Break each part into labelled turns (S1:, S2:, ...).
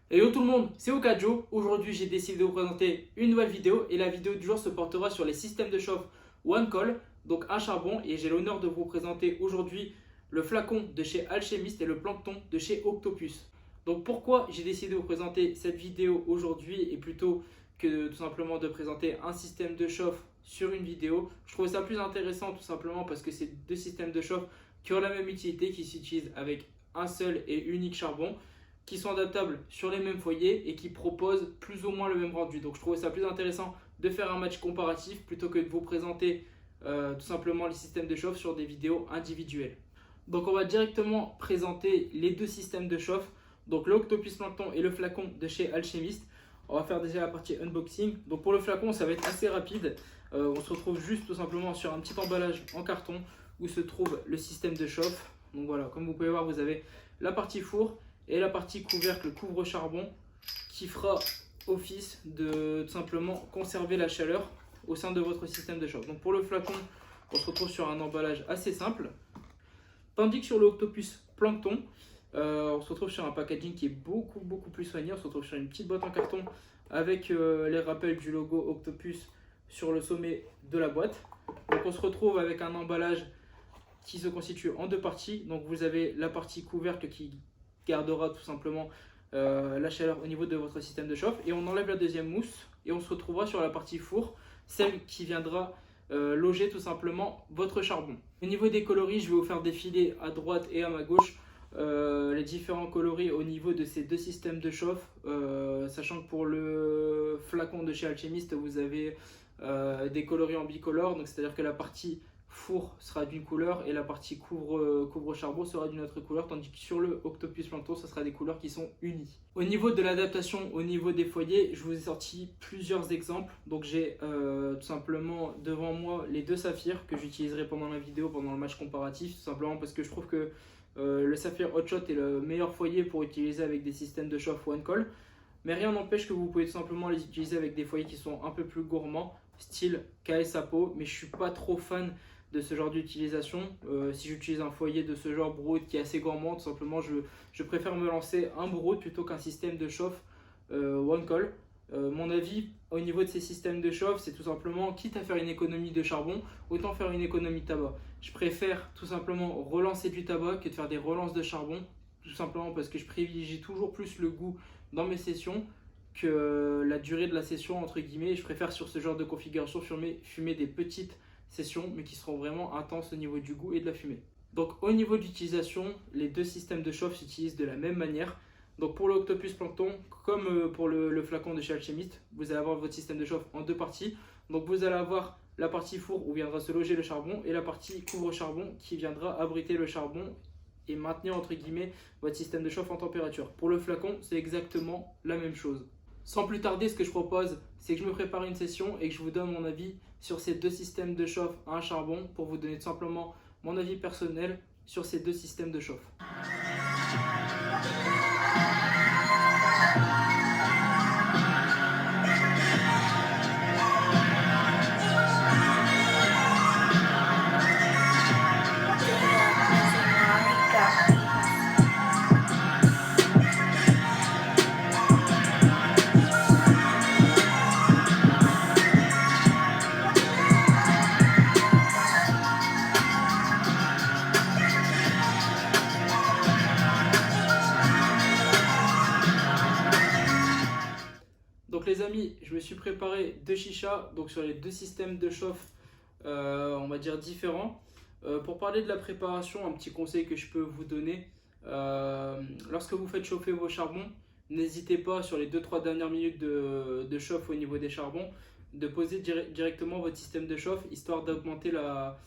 S1: Hello tout le monde, c'est Okajo. Aujourd'hui j'ai décidé de vous présenter une nouvelle vidéo et la vidéo du jour se portera sur les systèmes de chauffe OneCall, donc un charbon, et j'ai l'honneur de vous présenter aujourd'hui le flacon de chez Alchemist et le plancton de chez Octopus. Donc pourquoi j'ai décidé de vous présenter cette vidéo aujourd'hui et plutôt que tout simplement de présenter un système de chauffe sur une vidéo, je trouvais ça plus intéressant tout simplement parce que c'est deux systèmes de chauffe qui ont la même utilité, qui s'utilisent avec un seul et unique charbon, qui sont adaptables sur les mêmes foyers et qui proposent plus ou moins le même rendu. Donc je trouvais ça plus intéressant de faire un match comparatif plutôt que de vous présenter tout simplement les systèmes de chauffe sur des vidéos individuelles. Donc on va directement présenter les deux systèmes de chauffe, donc le Octopus Plancton et le flacon de chez Alchemist. On va faire déjà la partie unboxing. Donc pour le flacon, ça va être assez rapide. On se retrouve juste tout simplement sur un petit emballage en carton où se trouve le système de chauffe. Donc voilà, comme vous pouvez voir, vous avez la partie four et la partie couvercle couvre-charbon qui fera office de tout simplement conserver la chaleur au sein de votre système de chauffe. Donc pour le flacon, on se retrouve sur un emballage assez simple. Tandis que sur le Octopus Plancton, on se retrouve sur un packaging qui est beaucoup plus soigné. On se retrouve sur une petite boîte en carton avec les rappels du logo Octopus sur le sommet de la boîte. Donc on se retrouve avec un emballage qui se constitue en deux parties. Donc vous avez la partie couvercle qui gardera tout simplement la chaleur au niveau de votre système de chauffe, et on enlève la deuxième mousse et on se retrouvera sur la partie four, celle qui viendra loger tout simplement votre charbon. Au niveau des coloris, je vais vous faire défiler à droite et à ma gauche les différents coloris au niveau de ces deux systèmes de chauffe, sachant que pour le flacon de chez Alchemist, vous avez des coloris en bicolore, donc c'est à dire que la partie four sera d'une couleur et la partie couvre-charbon sera d'une autre couleur, tandis que sur le Octopus Plancton, ça sera des couleurs qui sont unies. Au niveau de l'adaptation, au niveau des foyers, je vous ai sorti plusieurs exemples. Donc j'ai tout simplement devant moi les deux saphirs que j'utiliserai pendant la vidéo, pendant le match comparatif, tout simplement parce que je trouve que le saphir Hotshot est le meilleur foyer pour utiliser avec des systèmes de chauffe OneCall. Mais rien n'empêche que vous pouvez tout simplement les utiliser avec des foyers qui sont un peu plus gourmands, style KS Apo, mais je ne suis pas trop fan de ce genre d'utilisation. Si j'utilise un foyer de ce genre Brood qui est assez gourmand, tout simplement je préfère me lancer un Brood plutôt qu'un système de chauffe OneCall. Mon avis au niveau de ces systèmes de chauffe, c'est tout simplement, quitte à faire une économie de charbon, autant faire une économie de tabac. Je préfère tout simplement relancer du tabac que de faire des relances de charbon, tout simplement parce que je privilégie toujours plus le goût dans mes sessions que la durée de la session entre guillemets. Je préfère sur ce genre de configuration fumer des petites sessions mais qui seront vraiment intenses au niveau du goût et de la fumée. Donc au niveau d'utilisation, les deux systèmes de chauffe s'utilisent de la même manière. Donc pour le Octopus Plancton, comme pour le flacon de chez Alchemist, vous allez avoir votre système de chauffe en deux parties. Donc vous allez avoir la partie four où viendra se loger le charbon et la partie couvre-charbon qui viendra abriter le charbon et maintenir entre guillemets votre système de chauffe en température. Pour le flacon, c'est exactement la même chose. Sans plus tarder, ce que je propose, c'est que je me prépare une session et que je vous donne mon avis sur ces deux systèmes de chauffe à un charbon pour vous donner tout simplement mon avis personnel sur ces deux systèmes de chauffe. Donc les amis, je me suis préparé deux chichas donc sur les deux systèmes de chauffe on va dire différents. Pour parler de la préparation, un petit conseil que je peux vous donner, lorsque vous faites chauffer vos charbons, n'hésitez pas sur les 2-3 dernières minutes de chauffe au niveau des charbons de poser directement votre système de chauffe histoire d'augmenter la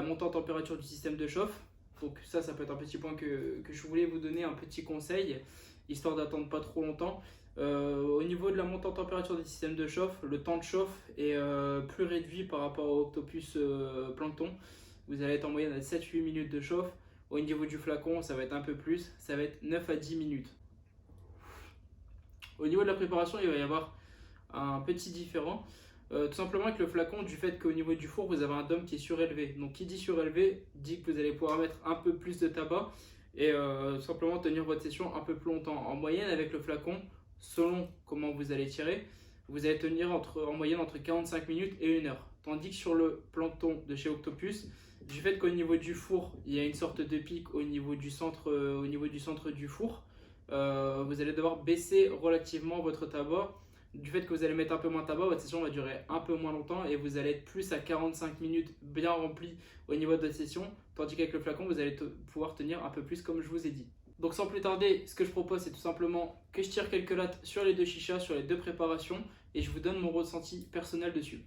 S1: montée en température du système de chauffe. Donc ça peut être un petit point que je voulais vous donner, un petit conseil histoire d'attendre pas trop longtemps. Au niveau de la montée en température des systèmes de chauffe, le temps de chauffe est plus réduit par rapport au Octopus Plancton. Vous allez être en moyenne à 7-8 minutes de chauffe. Au niveau du flacon, ça va être un peu plus, ça va être 9 à 10 minutes. Au niveau de la préparation, il va y avoir un petit différent. Tout simplement avec le flacon, du fait qu'au niveau du four, vous avez un dôme qui est surélevé. Donc qui dit surélevé, dit que vous allez pouvoir mettre un peu plus de tabac et tout simplement tenir votre session un peu plus longtemps. En moyenne, avec le flacon, selon comment vous allez tirer, vous allez tenir en moyenne entre 45 minutes et 1 heure. Tandis que sur le plancton de chez Octopus, du fait qu'au niveau du four, il y a une sorte de pic au niveau du centre du four, vous allez devoir baisser relativement votre tabac. Du fait que vous allez mettre un peu moins de tabac, votre session va durer un peu moins longtemps et vous allez être plus à 45 minutes bien rempli au niveau de votre session, tandis qu'avec le flacon, vous allez pouvoir tenir un peu plus comme je vous ai dit. Donc sans plus tarder, ce que je propose, c'est tout simplement que je tire quelques lattes sur les deux chichas, sur les deux préparations, et je vous donne mon ressenti personnel dessus.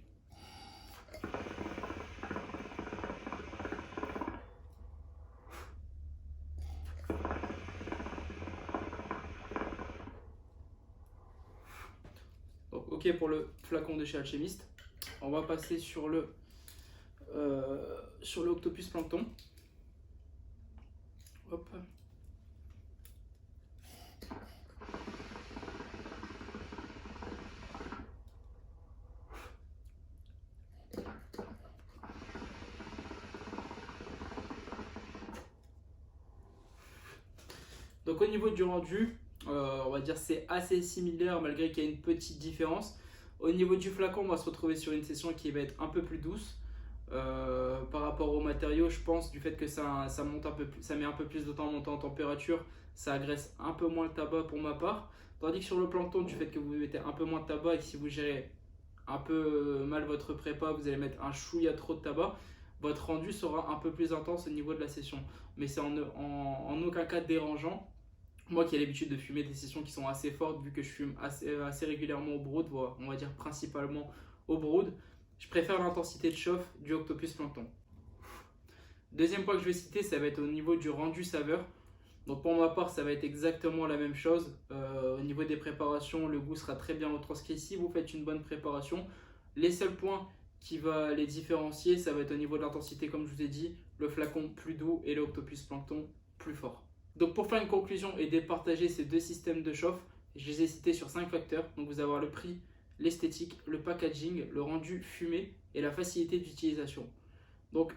S1: Donc, ok pour le flacon de chez Alchemist. On va passer sur le Octopus Plankton. Hop. Donc au niveau du rendu, on va dire c'est assez similaire malgré qu'il y a une petite différence. Au niveau du flacon, on va se retrouver sur une session qui va être un peu plus douce. Par rapport aux matériaux, je pense du fait que ça monte un peu plus, ça met un peu plus de temps à monter en température, ça agresse un peu moins le tabac pour ma part. Tandis que sur le plancton, du fait que vous mettez un peu moins de tabac et que si vous gérez un peu mal votre prépa, vous allez mettre un chouïa trop de tabac, votre rendu sera un peu plus intense au niveau de la session. Mais c'est en aucun cas dérangeant. Moi qui ai l'habitude de fumer des sessions qui sont assez fortes, vu que je fume assez régulièrement au brood, on va dire principalement au brood, je préfère l'intensité de chauffe du Octopus Plankton. Deuxième point que je vais citer, ça va être au niveau du rendu saveur. Donc pour ma part, ça va être exactement la même chose. Au niveau des préparations, le goût sera très bien retranscrit si vous faites une bonne préparation. Les seuls points qui va les différencier, ça va être au niveau de l'intensité, comme je vous ai dit, le flacon plus doux et le Octopus Plankton plus fort. Donc pour faire une conclusion et départager ces deux systèmes de chauffe, je les ai cités sur 5 facteurs. Donc vous avez le prix, l'esthétique, le packaging, le rendu fumé et la facilité d'utilisation. Donc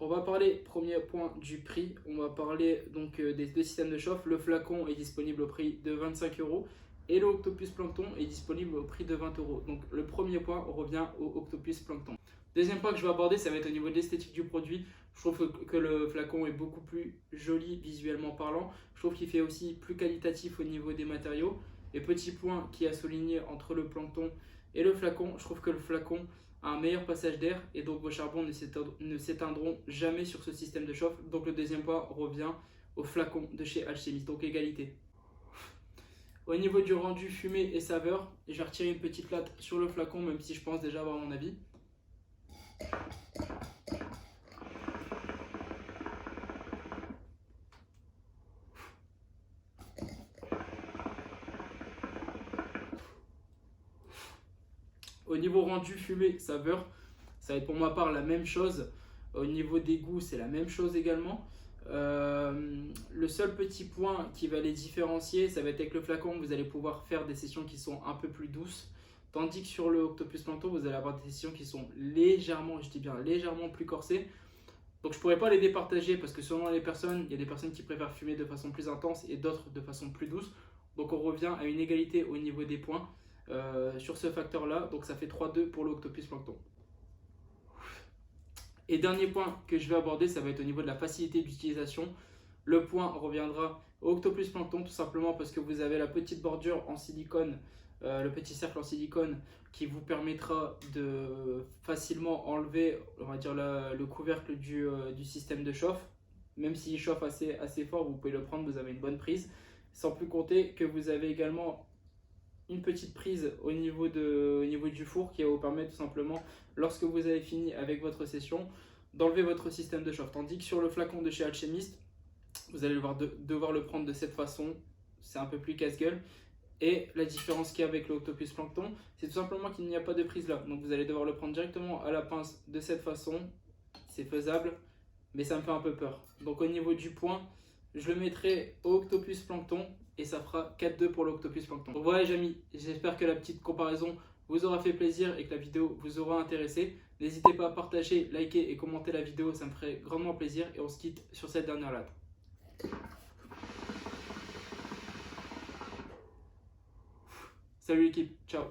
S1: on va parler, premier point, du prix. On va parler donc des deux systèmes de chauffe. Le flacon est disponible au prix de 25 € et le Octopus Plankton est disponible au prix de 20 €. Donc le premier point, on revient au Octopus Plankton. Deuxième point que je vais aborder, ça va être au niveau de l'esthétique du produit. Je trouve que le flacon est beaucoup plus joli visuellement parlant. Je trouve qu'il fait aussi plus qualitatif au niveau des matériaux. Et petit point qui a souligné entre le plancton et le flacon, je trouve que le flacon a un meilleur passage d'air et donc vos charbons ne s'éteindront jamais sur ce système de chauffe. Donc le deuxième point revient au flacon de chez Alchemist, donc égalité. Au niveau du rendu fumé et saveur, je vais retirer une petite latte sur le flacon, même si je pense déjà avoir mon avis. Au niveau rendu fumé saveur, ça va être pour ma part la même chose. Au niveau des goûts, c'est la même chose également. Le seul petit point qui va les différencier, ça va être avec le flacon, vous allez pouvoir faire des sessions qui sont un peu plus douces. Tandis que sur le Octopus Plankton, vous allez avoir des sessions qui sont légèrement, je dis bien légèrement plus corsées. Donc je ne pourrais pas les départager parce que selon les personnes, il y a des personnes qui préfèrent fumer de façon plus intense et d'autres de façon plus douce. Donc on revient à une égalité au niveau des points sur ce facteur-là. Donc ça fait 3-2 pour le Octopus Plankton. Et dernier point que je vais aborder, ça va être au niveau de la facilité d'utilisation. Le point reviendra au Octopus Plankton tout simplement parce que vous avez la petite bordure en silicone, le petit cercle en silicone qui vous permettra de facilement enlever, on va dire, le couvercle du système de chauffe. Même s'il chauffe assez fort, vous pouvez le prendre, vous avez une bonne prise. Sans plus compter que vous avez également une petite prise au niveau du four qui va vous permettre tout simplement, lorsque vous avez fini avec votre session, d'enlever votre système de chauffe. Tandis que sur le flacon de chez Alchemist, vous allez devoir le prendre de cette façon, c'est un peu plus casse-gueule. Et la différence qu'il y a avec le Octopus Plankton, c'est tout simplement qu'il n'y a pas de prise là. Donc vous allez devoir le prendre directement à la pince de cette façon. C'est faisable, mais ça me fait un peu peur. Donc au niveau du point, je le mettrai au Octopus Plankton et ça fera 4-2 pour l'Octopus Plankton. Donc voilà les amis, j'espère que la petite comparaison vous aura fait plaisir et que la vidéo vous aura intéressé. N'hésitez pas à partager, liker et commenter la vidéo, ça me ferait grandement plaisir. Et on se quitte sur cette dernière latte. Salut l'équipe, ciao.